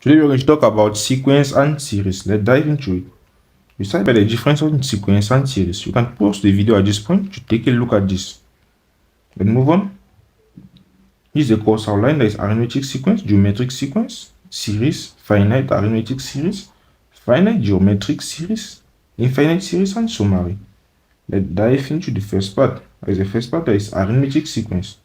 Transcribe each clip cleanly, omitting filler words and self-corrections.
Today we're going to talk about sequence and series. Let's dive into it. We start by the difference between sequence and series. You can pause the video at this point to take a look at this. Then move on. This is the course outline. There is arithmetic sequence, geometric sequence, series, finite arithmetic series, finite geometric series, infinite series, and summary. Let's dive into the first part. As the first part, there is arithmetic sequence.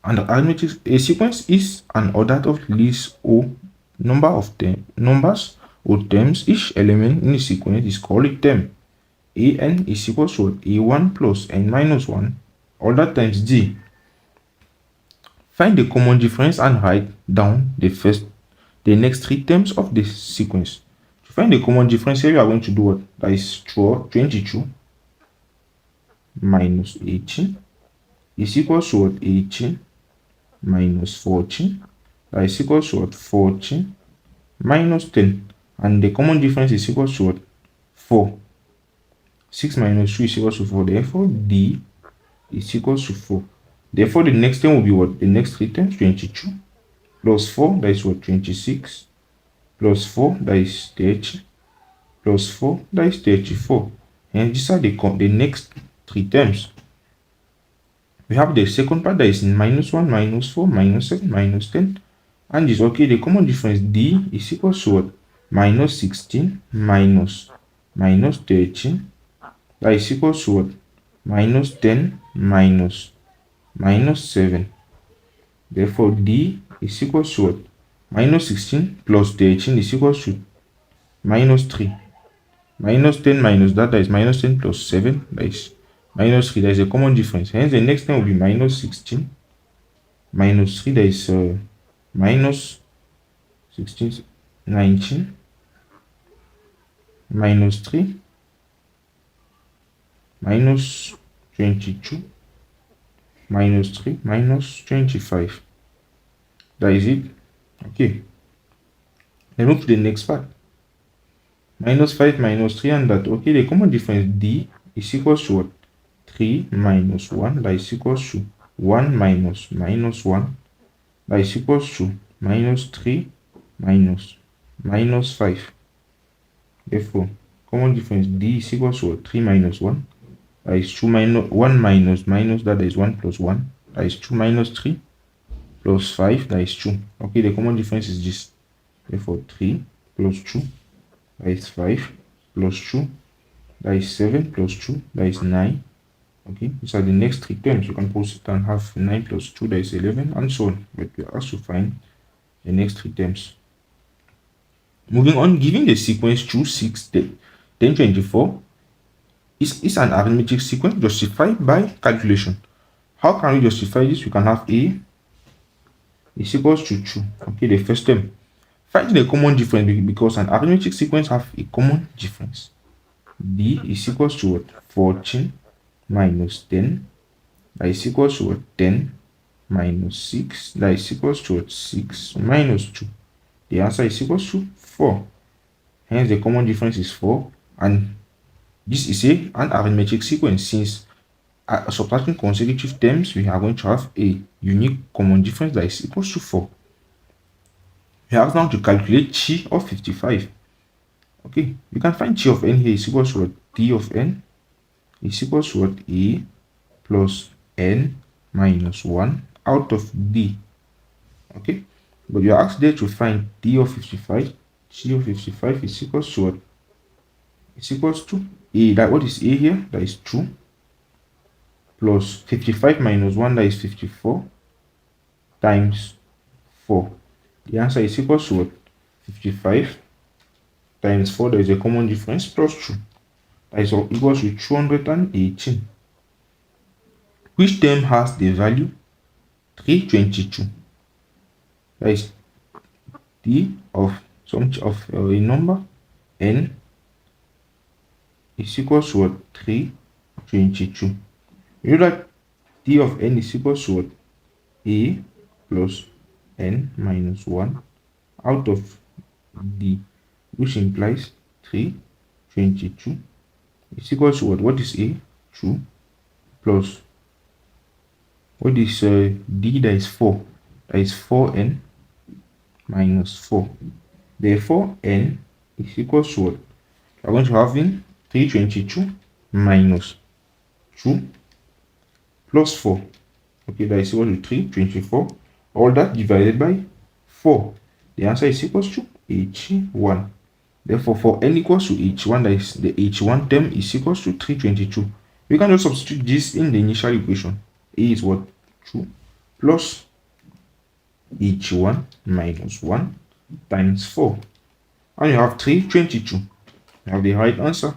And a sequence is an order of least or number of numbers or terms. Each element in the sequence is called a term. An is equal to a1 plus n minus 1 order times d. Find the common difference and write down the next three terms of the sequence. To find the common difference here, we are going to do what? That is 22 minus 18 is equal to what? 18 minus 14, that is equal to what? 14 minus 10, and the common difference is equal to what? 4. 6 minus 2 is equal to 4, therefore d is equal to 4. Therefore the next term will be what? The next three terms, 22 plus 4, that is what? 26 plus 4, that is 30 plus 4, that is 34. And these are the next three terms. We have the second part, that is minus 1, minus 4, minus 7, minus 10. And this, okay, the common difference d is equal to what? Minus 16 minus 13. That is equal to what? Minus 10 minus 7. Therefore, d is equal to what? Minus 16 plus 13 is equal to minus 3. Minus 10 minus that is minus 10 plus 7, that is minus 3. That is a common difference. Hence, the next term will be minus 16 minus 3, that is minus 16, 19 minus 3 minus 22 minus 3 minus 25. That is it. Okay. Then move to the next part. Minus 5 minus 3 and that. Okay, the common difference d is equal to what? 3 minus 1, that is equal to 1 minus 1, that is equal to minus 3 minus 5. Therefore, common difference d is equal to 3 minus 1, that is 2 minus 1 minus that is 1 plus 1, that is 2 minus 3 plus 5, that is 2. Okay, the common difference is this. Therefore, 3 plus 2, that is 5 plus 2, that is 7 plus 2, that is 9. Okay, these are the next three terms. You can post it and have 9 plus 2, that is 11, and so on. But we are asked to find the next three terms. Moving on, given the sequence 2, 6, 10, 24 is an arithmetic sequence justified by calculation. How can we justify this? We can have a is equals to 2. Okay, the first term. Find the common difference because an arithmetic sequence have a common difference. d is equals to what? 14 minus 10, that is equals to what? 10 minus 6, that is equals to what? 6 minus 2. The answer is equals to 4. Hence the common difference is 4, and this is an arithmetic sequence. Since subtracting consecutive terms, we are going to have a unique common difference that is equals to 4. We have now to calculate chi of 55. Okay, you can find chi of n here is equals to what? T of n is equals to what? A plus n minus 1 out of d. Okay, but you are asked there to find d of 55. Chi of 55 is equals to what? It's equals to a. That what is a here? That is 2 plus 55 minus 1, that is 54 times 4. The answer is equals to what? 55 times 4, there is a common difference, plus 2. That is equals to 218. Which term has the value 322? That is d of a number n is equals to what? 322. You know that d of n is equals to what? A plus n minus 1 out of d, which implies 322 is equals to what? What is a? 2 plus what is d? That is 4. That is 4n minus 4. Therefore, n is equals to what? We're going to have in 322 minus 2 plus 4. Okay, that is equal to 324. All that divided by 4. The answer is equals to h1. Therefore, for n equals to h1, that is the h1 term is equals to 322. We can just substitute this in the initial equation. A is what? 2 plus h1 minus 1 times 4. And you have 322. You have the right answer.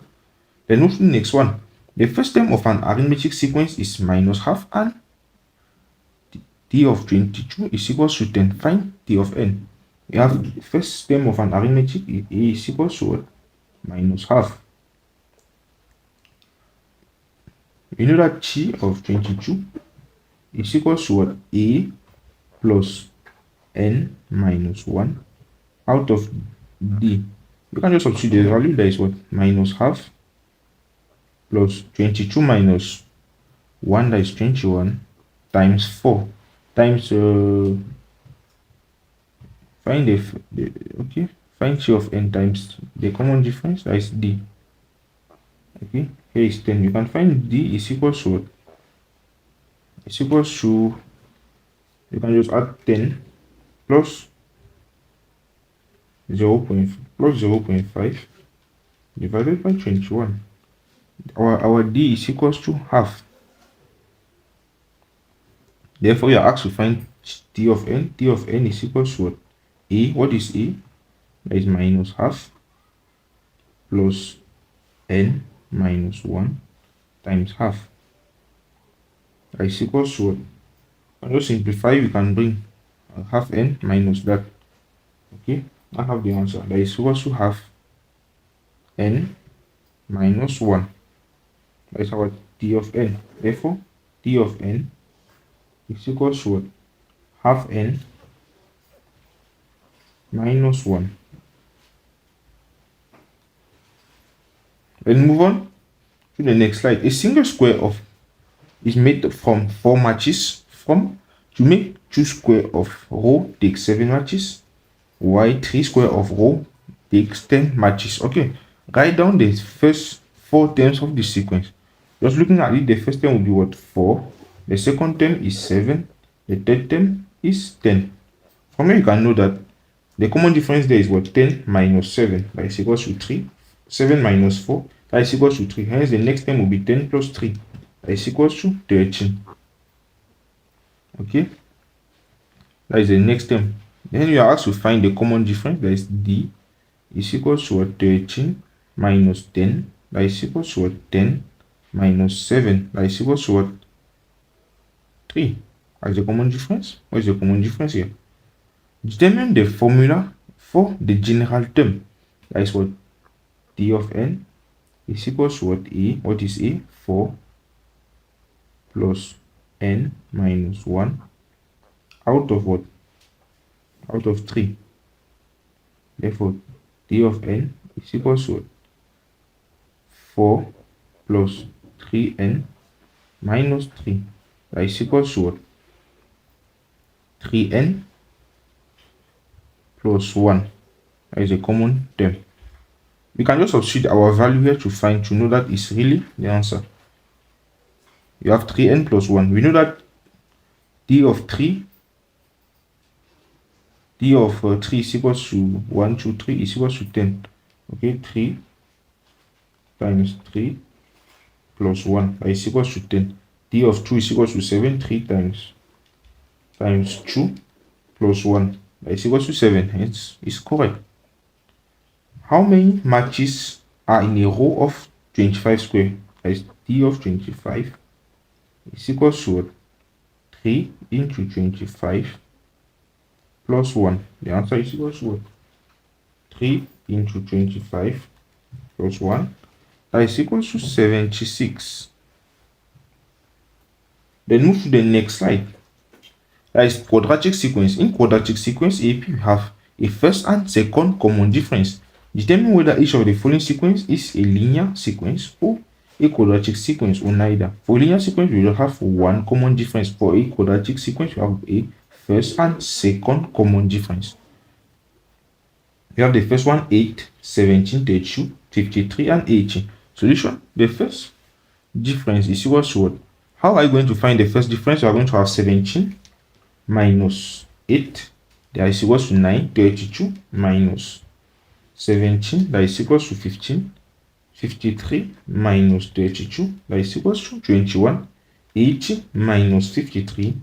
Then move to the next one. The first term of an arithmetic sequence is minus half, and t of 22 is equals to 10. Find t of n. We have the first term of an arithmetic, a is equals to what? Minus half. We know that t of 22 is equals to what? A plus n minus 1 out of d. We can just substitute the value, that is what? Minus half plus 22 minus 1, that is 21, times 4 times find find t of n times the common difference, that is d. Okay, here is 10. You can find d is equals to what? It's equals to, you can just add 10 plus 0.5 divided by 21. Our d is equals to half. Therefore, you are asked to find t of n. T of n is equals to what? A. What is a? That is minus half plus n minus 1 times half. That is equals to what? And just simplify, we can bring half n minus that. Okay, I have the answer. That is equals to half n minus 1. That is our t of n. Therefore, t of n is equals to what? Half n minus 1. Then move on to the next slide. A single square of is made from 4 matches. To make 2 square of row takes 7 matches, while 3 square of row takes 10 matches. Okay, write down the first 4 terms of the sequence. Just looking at it, the first term will be what? 4. The second term is 7. The third term is 10. From here, you can know that the common difference there is what? 10 minus 7. That is equals to 3. 7 minus 4. That is equals to 3. Hence, the next term will be 10 plus 3. That is equals to 13. Okay. That is the next term. Then you are asked to find the common difference. That is d is equals to what? 13 minus 10. That is equals to what? 10 minus 7. That is equals to what? 3. As the common difference. What is the common difference here? Determine the formula for the general term. That is what? T of n is equals to what? A. What is a? 4 plus n minus 1 out of what? Out of 3. Therefore, t of n is equals to what? 4 plus 3n minus 3. That is equals to what? 3n plus 1. That is a common term. We can just substitute our value here to know that it's really the answer. You have 3n plus 1. We know that t of 3 is equals to 1, 2, 3 is equals to 10. Okay, 3 times 3 plus 1 is equals to 10. T of 2 is equals to 7. 3 times 2 plus 1 is equals to 7. Hence, it's correct. How many matches are in a row of 25 square? That is T of 25 is equals to what? 3 into 25 plus 1. The answer is equals to what? 3 into 25 plus 1. That is equals to 76. Then move to the next slide. That is quadratic sequence. In quadratic sequence AP, we have a first and second common difference. Determine whether each of the following sequence is a linear sequence or a quadratic sequence or neither. For linear sequence, we will have one common difference. For a quadratic sequence, we have a first and second common difference. We have the first one 8, 17, 32, 53, and 18. Solution: the first difference is equal to what? How are you going to find the first difference? You are going to have 17 minus 8, that is equal to 9, 32 minus 17, that is equal to 15, 53 minus 32, that is equal to 21, 80 minus 53,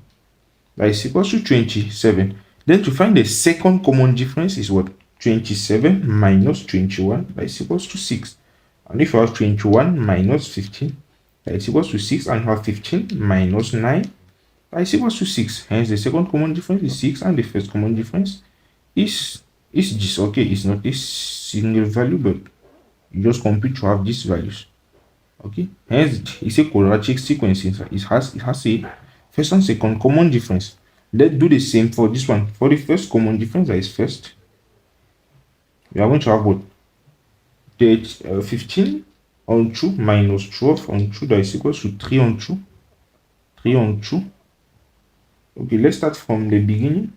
that is equal to 27. Then to find the second common difference is what? 27 minus 21, that is equal to 6. And if you have 21 minus 15, that is equal to 6, and you have 15 minus 9, that is equal to 6. Hence, the second common difference is 6, and the first common difference is this. Okay, it's not a single value, but you just compute to have these values. Okay, hence it's a quadratic sequence. It has a first and second common difference. Let's do the same for this one. For the first common difference, that is first, we are going to have what? 15 on 2 minus 12 on 2, that is equal to 3 on 2. 3 on 2. Okay, let's start from the beginning.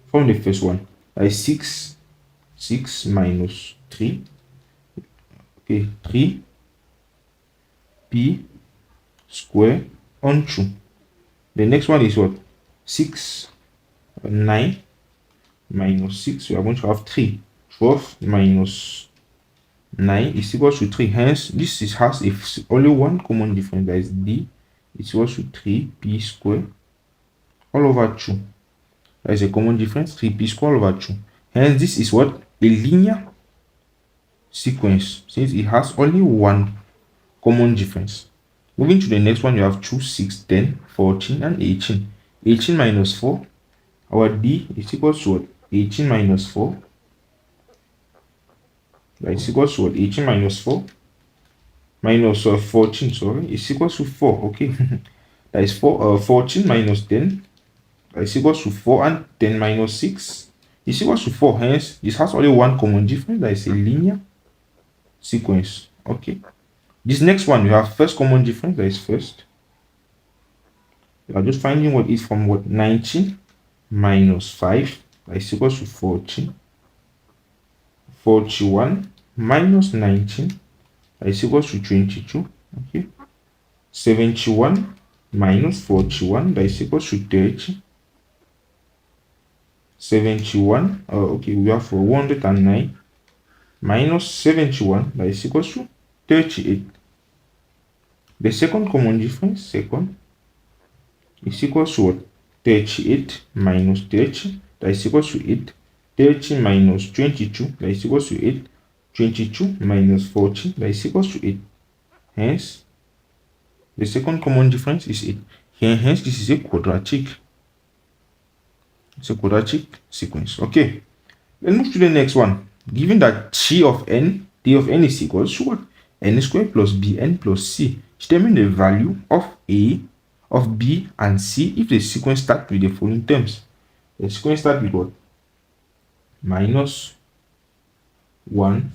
From the first one, that is 6 minus 3. Okay, 3 p square on 2. The next one is what? 6, 9 minus 6. We are going to have 3. 12 minus 9 is equal to 3. Hence, this has only one common difference, that is d is equal to 3p square all over 2. That is a common difference, 3p square all over 2. Hence, this is what? A linear sequence, since it has only one common difference. Moving to the next one, you have 2, 6, 10, 14, and 18. 18 minus 4, our d is equal to what? 18 minus 4. That is equal to what? 18 minus 4 minus 14, sorry, is equal to 4. Okay, that is 14 minus 10, that is equal to 4, and 10 minus 6 is equal to 4. Hence, this has only one common difference, that is a linear sequence. Okay, this next one, you have first common difference, that is first. You are just finding what is from what? 19 minus 5, that is equal to 14. 41 minus 19, that is equal to 22. Okay, 71 minus 41, that is equal to 30. 71, okay, we have 109 minus 71, that is equal to 38. The second common difference, second, is equal to what? 38 minus 30, that is equal to 8. 30 minus 22, that is equal to 8. 22 minus 14, that is equal to 8. Hence, the second common difference is 8. Hence, this is a quadratic. It's a quadratic sequence. Okay, let's move to the next one. Given that t of n is equal to what? N squared plus bn plus c. Determine the value of a, of b, and c if the sequence starts with the following terms. The sequence starts with what? Minus 1,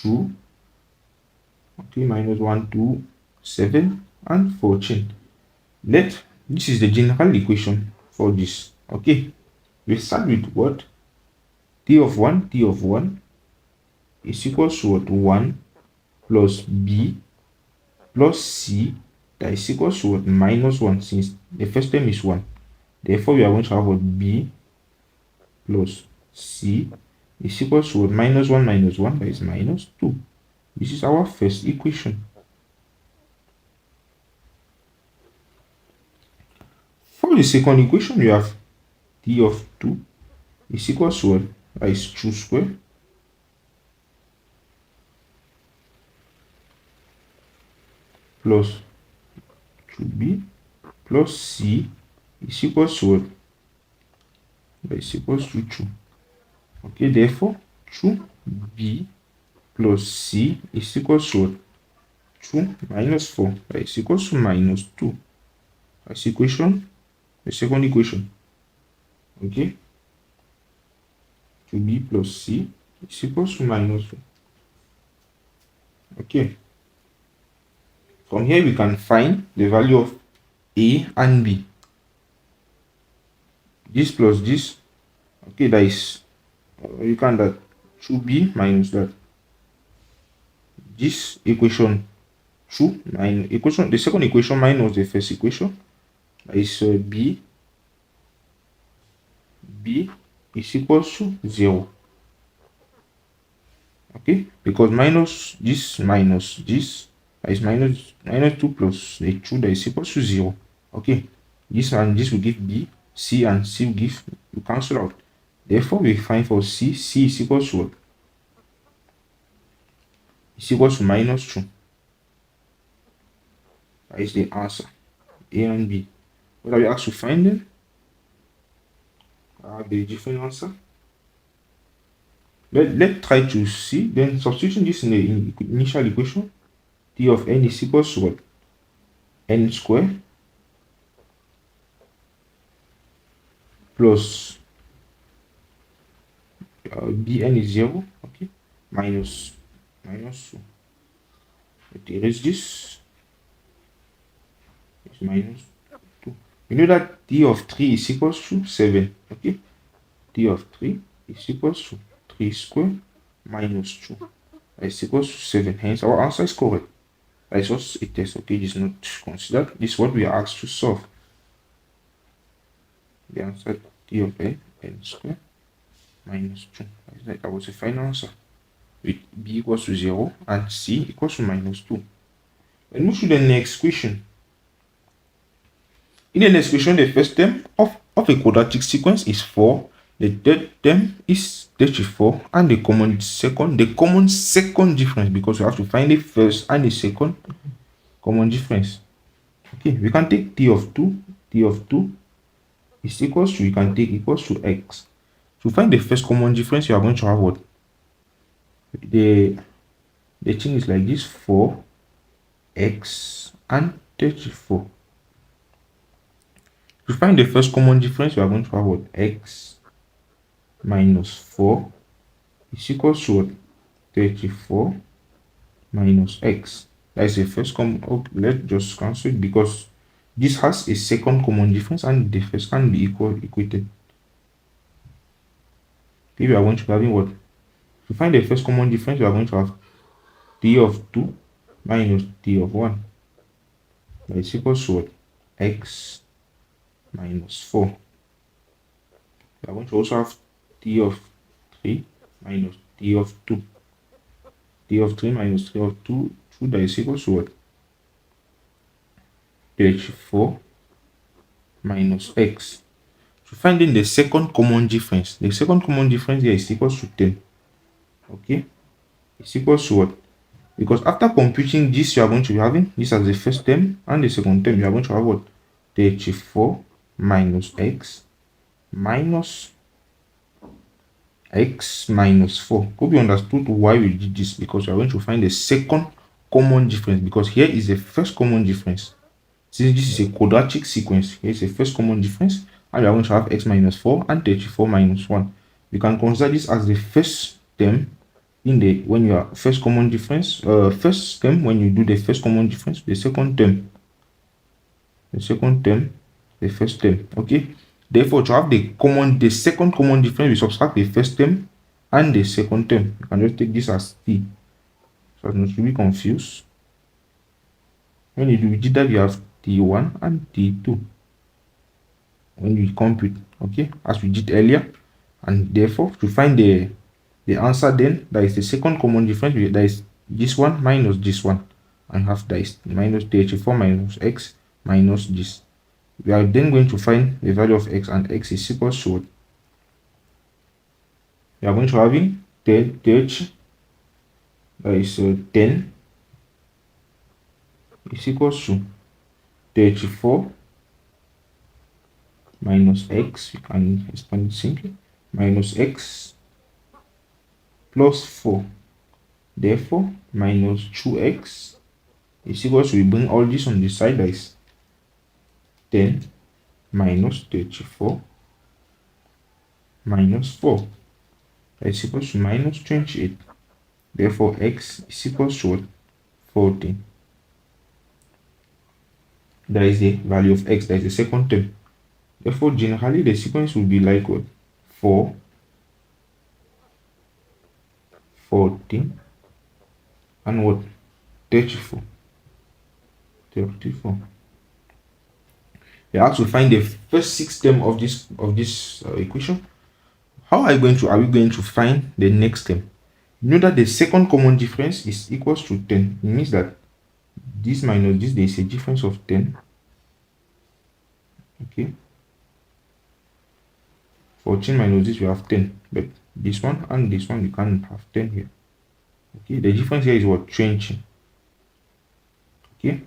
2, okay, minus 1, 2, 7, and 14. This is the general equation for this. Okay, we start with what? T of 1 is equal to what? 1 plus b plus c, that is equal to what? Minus 1, since the first term is 1. Therefore, we are going to have what? B plus c is equal to what? Minus 1 minus 1, that is minus 2. This is our first equation. For the second equation, you have t of 2 is equal to what? That is 2 square plus 2b plus c is equal to what? That is equal to 2. Okay, therefore 2b plus c is equal to what? 2 minus 4, that is equal to minus 2. That's equation, the second equation. Okay, 2b plus c is equal to minus 4. Okay, from here we can find the value of a and b. This plus this, okay, that is you can that 2b minus that this equation 2 minus equation, the second equation minus the first equation is b is equals to 0. Okay, because minus this is minus 2 plus the 2 that is equals to 0. Okay, this and this will give b, c and c will give, you cancel out. Therefore, we find for c is equals to what? Is equals to minus 2. That is the answer. A and B. What are we asked to find then? I have the different answer. Let's try to see. Then substituting this in the initial equation. T of n is equals to what? N squared plus bn is 0. Okay. Minus 2. Let's erase this. It's minus 2. We know that t of 3 is equals to 7. Okay. T of 3 is equals to 3 squared minus 2 is equals to 7. Hence, our answer is correct. That is just a test. Okay, this is not considered. This is what we are asked to solve. The answer t of n squared minus 2. That was the final answer. With b equals to 0 and c equals to minus 2. Let's move to the next question. In the next question, the first term of a quadratic sequence is 4. The third term is 34, and the common second difference, because we have to find the first and the second common difference. Okay, we can take t of 2 is equals to, we can take equals to x. To find the first common difference, you are going to have what? The thing is like this: 4x and 34. To find the first common difference, you are going to have what? X minus 4 is equals to what? 34 minus x. That is the first common. Okay, let's just cancel it, because this has a second common difference and the first can be equated. Okay, we are going to have what? To find the first common difference, we are going to have t of 2 minus t of 1. That is equals to what? X minus 4. We are going to also have t of 3 minus t of 2. T of 3 minus t of 2, that is equals to what? 34 minus x. To find in the second common difference, the second common difference here is equals to 10. Okay, it's equals to what? Because after computing this, you are going to be having this as the first term, and the second term you are going to have what? 34 minus x minus x minus 4. Hope you understood why we did this, because we are going to find the second common difference, because here is the first common difference. Since this is a quadratic sequence, here is the first common difference, and we are going to have x minus 4 and 34 minus 1. We can consider this as the first term in the, when you are first common difference, first term when you do the first common difference, the second term, the first term. Okay, therefore to have the second common difference, we subtract the first term and the second term. You can just take this as t, so as not to be confused. When you do that, you have t1 and t2 when you compute, okay, as we did earlier. And therefore to find the answer, then that is the second common difference, that is this one minus this one, and have that is minus 34 minus x minus this. We are then going to find the value of x, and x is equals to what? We are going to having 30, that is 10 is equals to 34 minus x, we can expand it simply, minus x plus 4. Therefore minus 2x is equals to, we bring all this on the side, that is 10 minus 34 minus 4, that is equals to minus 28. Therefore x is equals to 14. That is the value of x, that is the second term. Therefore generally the sequence will be like what? 4 14, and what? 34. 34. You have to find the first 6 term of this equation. How are we going to find the next term? You know that the second common difference is equals to 10. It means that this minus this, there is a difference of 10. Okay. 14 minus this, we have 10. But this one and this one, you can't have 10 here. Okay. The difference here is what? 20. Okay.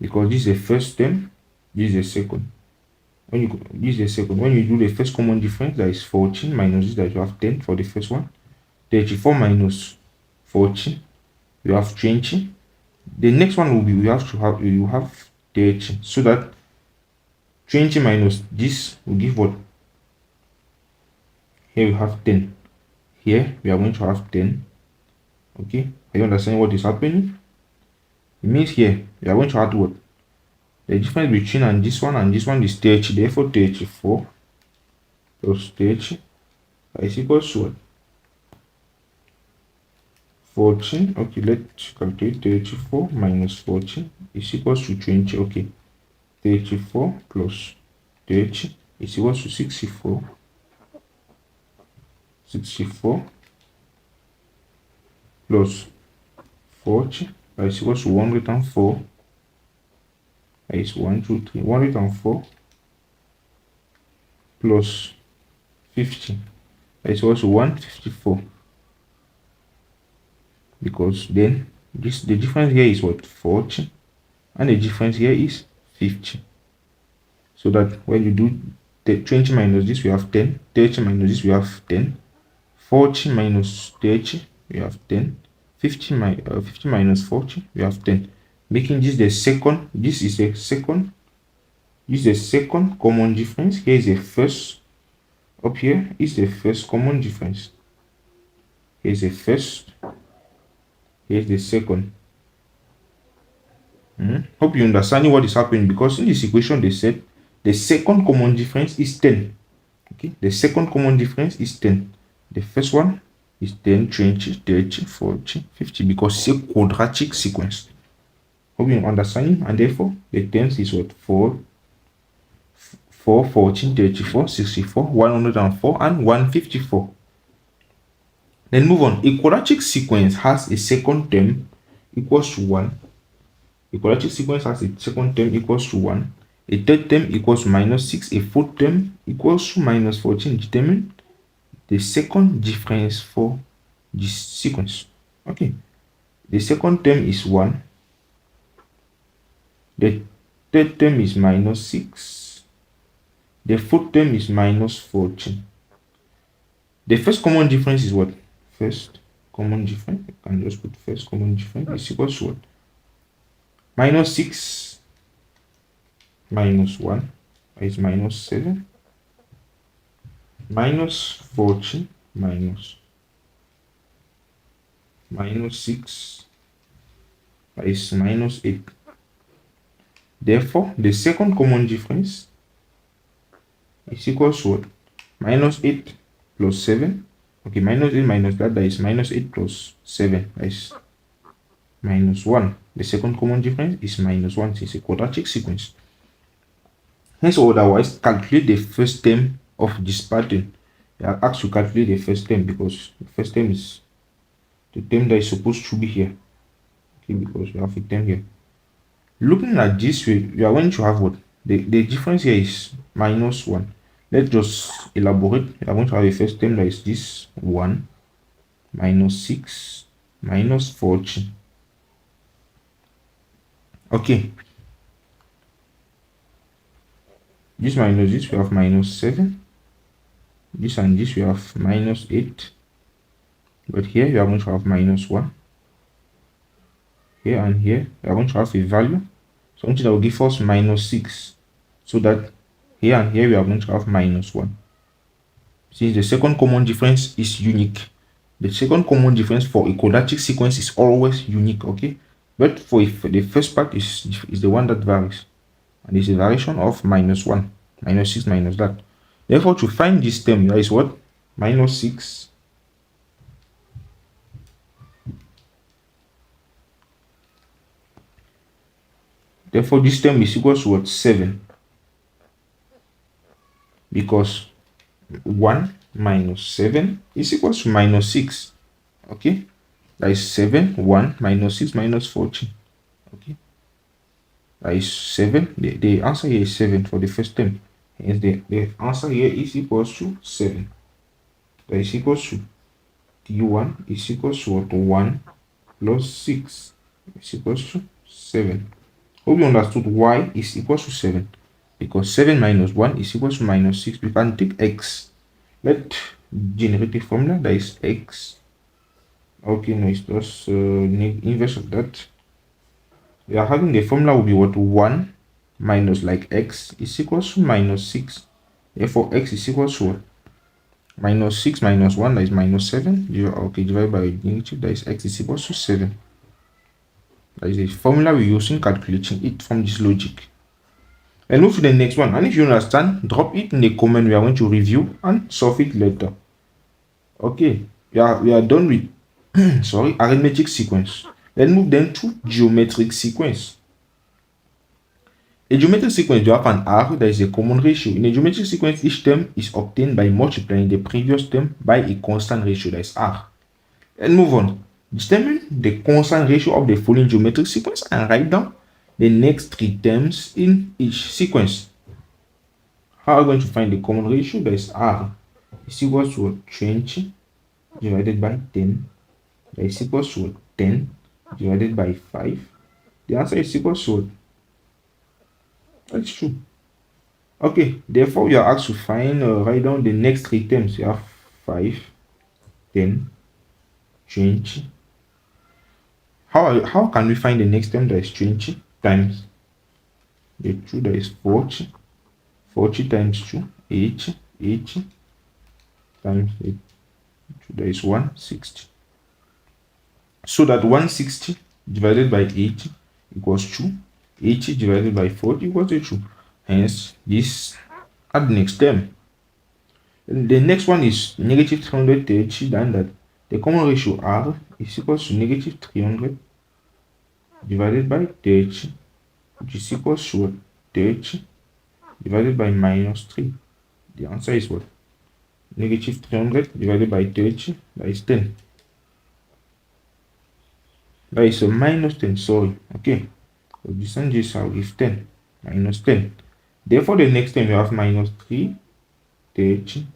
Because this is the first term, this is the second. When you do the first common difference, that is 14 minus this, that you have 10 for the first one. 34 minus 14, you have 20. The next one will be you have 30. So that 20 minus this will give what? Here we have 10. Here we are going to have 10. Okay, are you understanding what is happening? It means here we are going to add what? The difference between this one is 30. Therefore 34 plus 30 is equals to what? 14. Okay, let's calculate. 34 minus 14 is equals to 20. Okay, 34 plus 30 is equals to 64. 64 plus 40 is equals to 104. Is 1, 2, 3, 104 plus 50 is equals to 154. Because then the difference here is what? 40, and the difference here is 50. So that when you do the 20 minus this, we have 10. 30 minus this, we have 10. 40 minus 30, we have 10. 50 minus 40, we have 10. Making this the second. This is the second. This is the second common difference. Here is the first. Up here is the first common difference. Here is the first. Here is the second. Hope you understand what is happening, because in this equation they said the second common difference is 10. Okay, the second common difference is 10. The first one is 10, 20, 30, 40, 50, because it's a quadratic sequence. Hope you understand, and therefore the terms is what? 4, 14, 34, 64, 104, and 154. Then move on. A quadratic sequence has a second term equals to 1. A quadratic sequence has a second term equals to 1. A third term equals to minus 6. A fourth term equals to minus 14. Determine the second difference for this sequence. Okay. The second term is 1. The third term is minus 6. The fourth term is minus 14. The first common difference is what? First common difference. I can just put first common difference is equals to what? Minus 6 minus 1 is minus 7. Minus 14 minus 6 is minus 8. Therefore, the second common difference is equals to what? Minus 8 plus 7. Okay, minus 8 minus that is minus 8 plus 7. That is minus 1. The second common difference is minus 1. It's a quadratic sequence. Hence, otherwise, calculate the first term of this pattern. They are asked to calculate the first term, because the first term is the term that is supposed to be here. Okay, because we have a term here. Looking at this way, we are going to have what? The difference here is minus 1. Let's just elaborate. We are going to have a first term that is this 1 minus 6 minus 14. Okay. This minus this, we have minus 7. This and this, we have minus 8. But here, we are going to have minus 1. Here and here, we are going to have a value, something that will give us minus 6. So that here and here, we are going to have minus 1. Since the second common difference is unique, the second common difference for a quadratic sequence is always unique, okay? But for the first part is the one that varies. And it's a variation of minus 1, minus 6 minus that. Therefore, to find this term, that is what? Minus 6 Therefore, this term is equal to what? 7. Because 1 minus 7 is equal to minus 6. Okay, that is 7, 1 minus 6 minus 14. Okay, that is 7. The answer here is 7 for the first term. Hence, the answer here is equals to 7. That is equals to t1 is equals to what? 1 plus 6 is equals to 7. Hope you understood why is equals to 7. Because 7 minus 1 is equals to minus 6. We can take x. Let generate a formula that is x. Okay, no, it's just inverse of that. We are having the formula will be what? 1 minus like x is equals to minus 6. Therefore, x is equals to what? Minus 6 minus 1, that is minus 7. Okay, divided by negative, that is x is equals to 7. That is the formula we're using calculating it from this logic. And move to the next one. And if you understand, drop it in the comment. We are going to review and solve it later. Okay, we are done with sorry, arithmetic sequence. Let's move then to geometric sequence. A geometric sequence, you have an R that is a common ratio. In a geometric sequence, each term is obtained by multiplying the previous term by a constant ratio that is R. Let's move on. Determine the constant ratio of the following geometric sequence and write down the next 3 terms in each sequence. How are we going to find the common ratio? That is R is equal to 20 divided by 10. That is equal to 10 divided by 5. The answer is equal to, that's true. Okay, therefore you are asked to find write down the next 3 terms. You have 5, 10, 20. How can we find the next term? That is 20 times the 2, that is 40. 40 times 2, 80. 80 times the 2, that is 160. So that 160 divided by 80 equals 2. 80 divided by 40 equals 2. Hence, this are the next term. And the next one is negative 330. Then that the common ratio R is equals to negative 300 divided by 30, which is equals to 30 divided by minus 3. The answer is what? Negative 300 divided by 30, that is 10. That is a minus 10, sorry. Okay, so this and this I'll give 10, minus 10. Therefore, the next time you have minus 3, 30,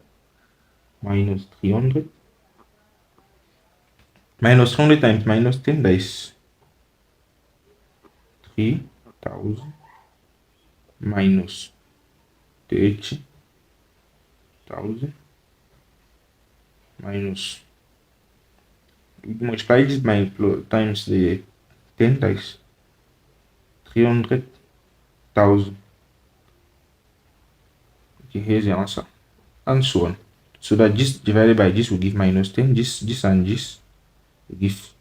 minus 300. Minus 100 times minus 10, that is 3,000 minus 30,000 minus, we multiply this by times the 10, that is 300,000. Okay, here's the answer, and so on. So that this divided by this will give minus 10, this and this will give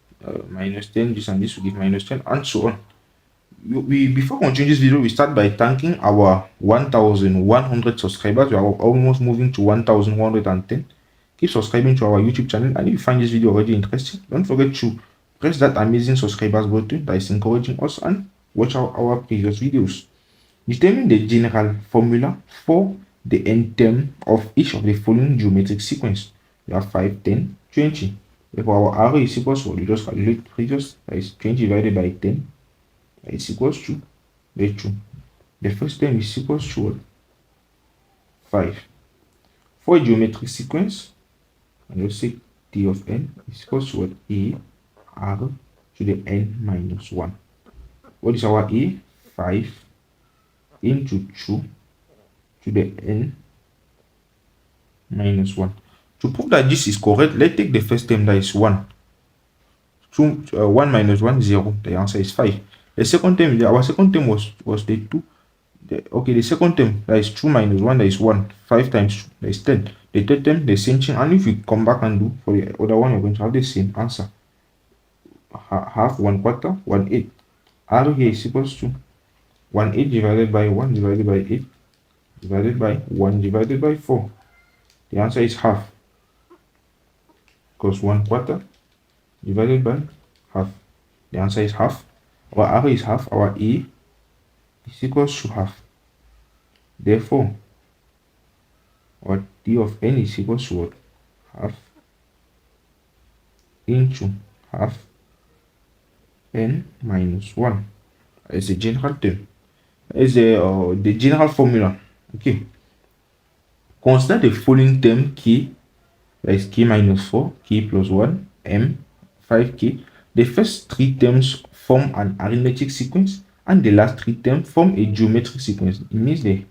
minus 10, this and this will give minus 10, and so on. Before continuing this video, we start by thanking our 1,100 subscribers. We are almost moving to 1,110. Keep subscribing to our YouTube channel, and if you find this video already interesting, don't forget to press that amazing subscribers button that is encouraging us, and watch out our previous videos. Determine the general formula for the nth term of each of the following geometric sequence. We have 5, 10, 20. Therefore, our R is equals to what we just calculated previous, that is 20 divided by 10. Is equals to the 2. The first term is equals to 5. For a geometric sequence, and we'll say T of n is equals to A R to the n minus 1. What is our A? 5 into 2 to the n minus 1. To prove that this is correct, let's take the first term, that is 1. 1 minus 1, 0. The answer is 5. The second term, our second term was the 2. Okay, the second term, that is 2 minus 1, that is 1. 5 times 2, that is 10. The third term, the same thing. And if you come back and do for the other one, you're going to have the same answer. Half, 1 quarter, 1/8. R here is equals to 1/8 divided by 1 divided by 8 divided by 1 divided by 4. The answer is half. Because 1 quarter divided by half. The answer is half. Our R is half. Our A is equals to half. Therefore, what d of n is equals to what? Half into half n minus 1 as a general term, as the general formula. Okay, consider the following term k, that is k minus 4, k plus 1, m, 5k. The first three terms form an arithmetic sequence and the last three terms form a geometric sequence. It means the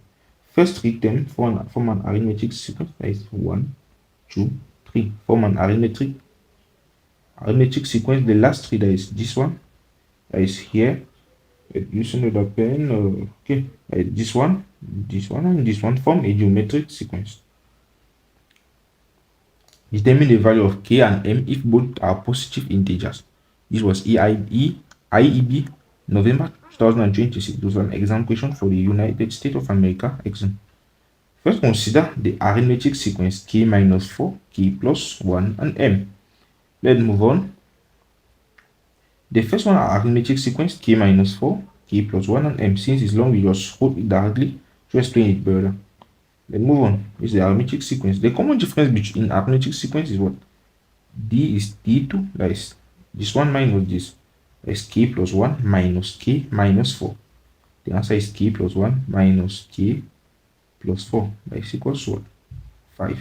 first three terms form an arithmetic sequence, that is 1, 2, 3, form an arithmetic sequence. The last three, that is this one, that is here, using the pen, okay, this one, and this one form a geometric sequence. Determine the value of k and m if both are positive integers. This was IEB November 2026. This was an exam question for the United States of America exam. First, consider the arithmetic sequence k minus 4, k plus 1, and m. Let's move on. The first one, arithmetic sequence k minus 4, k plus 1, and m. Since it's long, we just wrote it directly to explain it better. Let's move on. It's the arithmetic sequence. The common difference between arithmetic sequence is what? D is D2, that is this one minus this. That is k plus 1 minus k minus 4. The answer is k plus 1 minus k plus 4. That is equals to what? 5.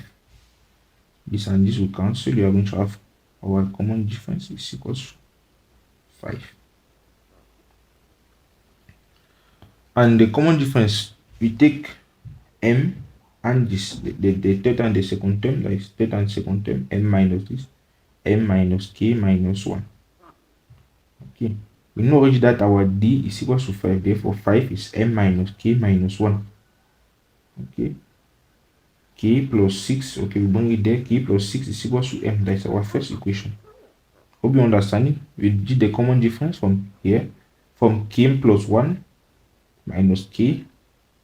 This and this will cancel. You are going to have our common difference is equals to 5. And the common difference, we take m and this, the third and the second term, that is third and second term, m minus this, m minus k minus 1. Okay, we know already that our d is equals to 5, therefore 5 is m minus k minus 1. Okay, k plus 6, okay, we bring it there, k plus 6 is equals to m. That is our first equation. Hope you understand it. We did the common difference from here, from k plus 1 minus k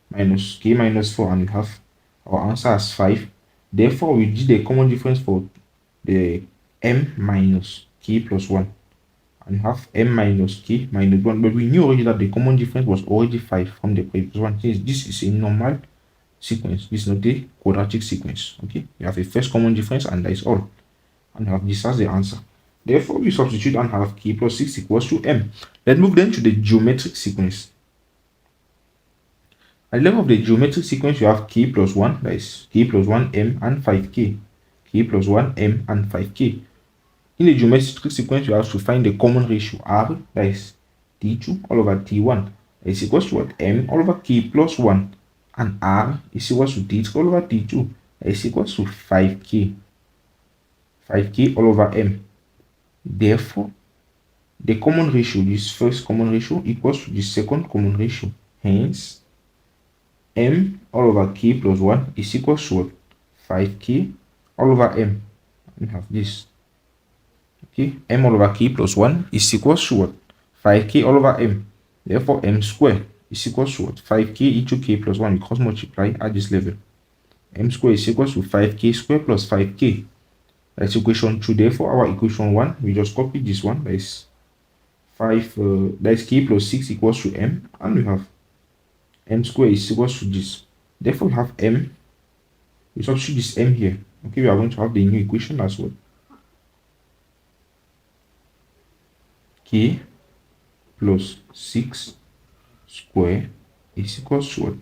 minus 4, and we have our answer as 5. Therefore, we did the common difference for the m minus k plus 1, and we have m minus k minus 1. But we knew already that the common difference was already 5 from the previous one, since this is a normal sequence. This is not a quadratic sequence. Okay, we have a first common difference, and that is all. And we have this as the answer. Therefore, we substitute and have k plus 6 equals to m. Let's move then to the geometric sequence. At the level of the geometric sequence, you have k plus 1, that is k plus 1, m, and 5k. K plus 1, m, and 5k. In the geometric sequence, you have to find the common ratio r, that is t2 all over t1. That is equals to what? M all over k plus 1. And r is equals to t3 all over t2. That is equals to 5k. 5k all over m. Therefore, the common ratio, this first common ratio, equals to the second common ratio. Hence, m all over k plus 1 is equals to 5k all over m. We have this. Okay, m all over k plus 1 is equals to what? 5k all over m. Therefore, m squared is equals to what? 5k into k plus 1. We cross multiply at this level. M squared is equals to 5k squared plus 5k. That's equation 2. Therefore, our equation 1, we just copy this one. That is 5, that is k plus 6 equals to m. And we have m squared is equals to this. Therefore, we have m. We substitute this m here. Okay, we are going to have the new equation as well. K plus 6 square is equals to what?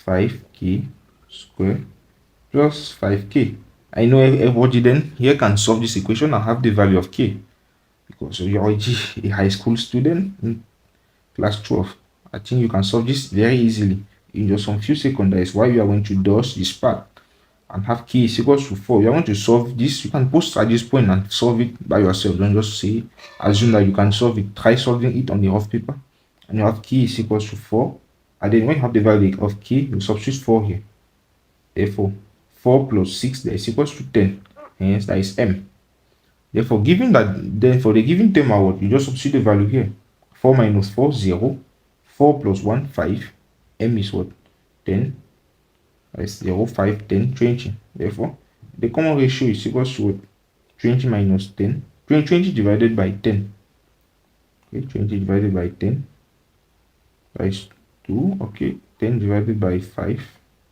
5k square plus 5k. I know everybody then here can solve this equation and have the value of k, because you're already a high school student in class 12. I think you can solve this very easily in just some few seconds. That is why we are going to dodge this part and have k is equals to 4. You are going to solve this. You can post at this point and solve it by yourself. Don't just say, assume that you can solve it. Try solving it on the rough paper. And you have k is equals to 4. And then when you have the value of k, you substitute 4 here. Therefore, 4 plus 6, that is equals to 10. Hence, that is m. Therefore, given that, then for the given term out, you just substitute the value here. 4 minus 4, 0. 4 plus 1, 5. M is what? 10. That is 0, 5, 10, 20. Therefore, the common ratio is equals to what? 20 minus 10. 20 divided by 10. Okay, 20 divided by 10. That is 2. Okay, 10 divided by 5,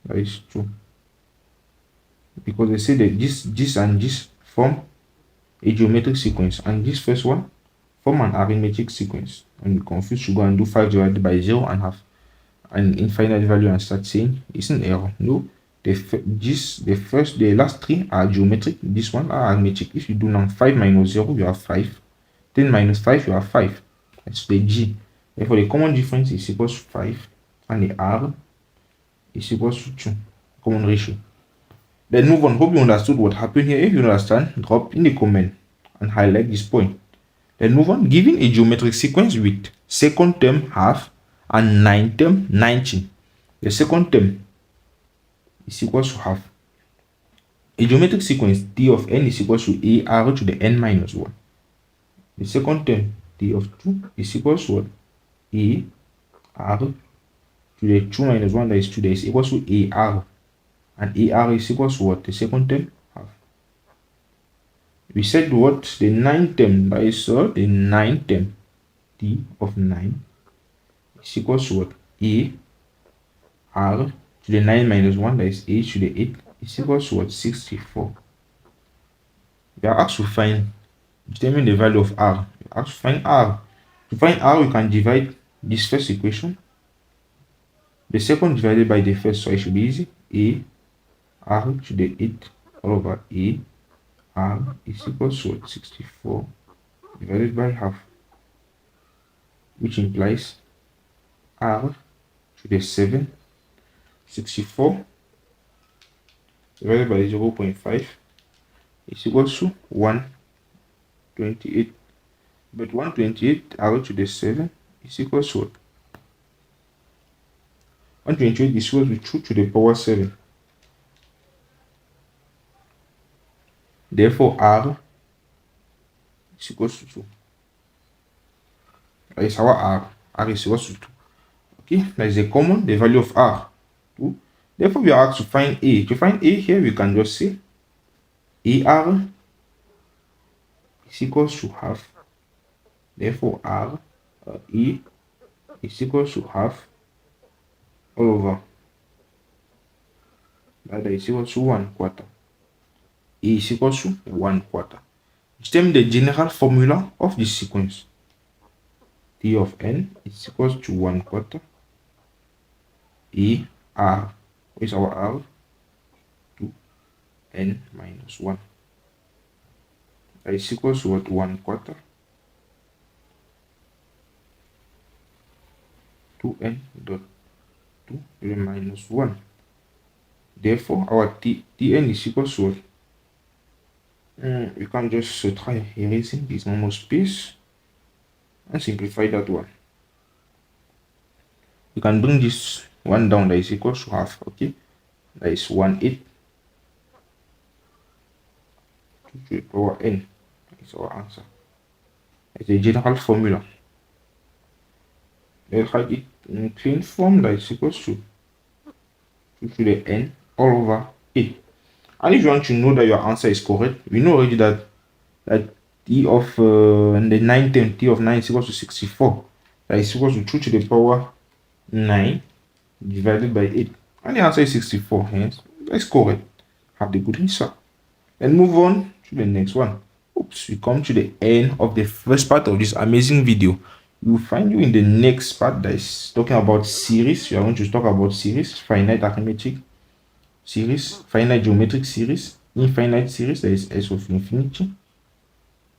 that is 2. Because they say that this and this form a geometric sequence, and this first one form an arithmetic sequence. And you're confused, you go and do 5 divided by 0 and have an infinite value and start saying it's an error. No, the last three are geometric, this one are arithmetic. If you do now 5 minus 0, you have 5. 10 minus 5, you have 5. That's the G. Therefore, the common difference is equals to 5, and the R is equals to 2. Common ratio. Then move on. Hope you understood what happened here. If you understand, drop in the comment and highlight this point. Then move on. Given a geometric sequence with second term half and 9th term 19, the second term is equals to half. A geometric sequence t of n is equals to a r to the n minus 1. The second term t of 2 is equals to what? A r to the 2 minus 1, that is 2, that is equals to a r. And AR is equals to what? The second term half. We said what? The 9th term, that is the 9th term t of 9 is equals to what? AR to the 9 minus 1, that is a to the 8, is equals to what? 64. We are asked to determine the value of R. We are asked to find R. To find R, we can divide this first equation, the second divided by the first, so it should be easy. A R to the 8 all over A R is equals to 64 divided by half, which implies R to the 7, 64 divided by 0.5 is equals to 128. But 128 R to the 7 is equals to what? 128 is equals to 2 to the power 7. Therefore, R is equals to 2. That is our R. R is equals to 2. Okay, that is the value of R. 2. Therefore, we are asked to find A. To find A here, we can just say AR is equals to half. Therefore, E is equals to half all over. That is equals to 1/4. E is equals to 1/4. Determine the general formula of this sequence. T of n is equals to 1/4 E R. What is our R? 2n minus 1. That is equals to what? 1/4 2n dot 2 to the minus 1. Therefore, our Tn is equals to what? We can just try erasing this normal space and simplify that one. We can bring this one down, that is equals to half. Okay, that is 1/8 to the power n. Is our answer. It's a general formula. Let's write it in clean form, that is equals to 2 to the n all over a. And if you want to know that your answer is correct, we know already that t of the 9th term, t of 9 is equals to 64. That is equals to 2 to the power 9 divided by 8. And the answer is 64. Hence, that's correct. Have the good answer. Then move on to the next one. Oops, we come to the end of the first part of this amazing video. We will find you in the next part that is talking about series. We are going to talk about series, finite arithmetic series, finite geometric series, infinite series, that is S of infinity.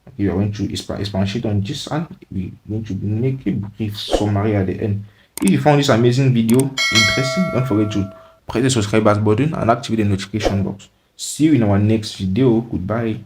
Okay, we are going to expatiate on this, and we're going to make a brief summary at the end. If you found this amazing video interesting, don't forget to press the subscribe button and activate the notification box. See you in our next video. Goodbye.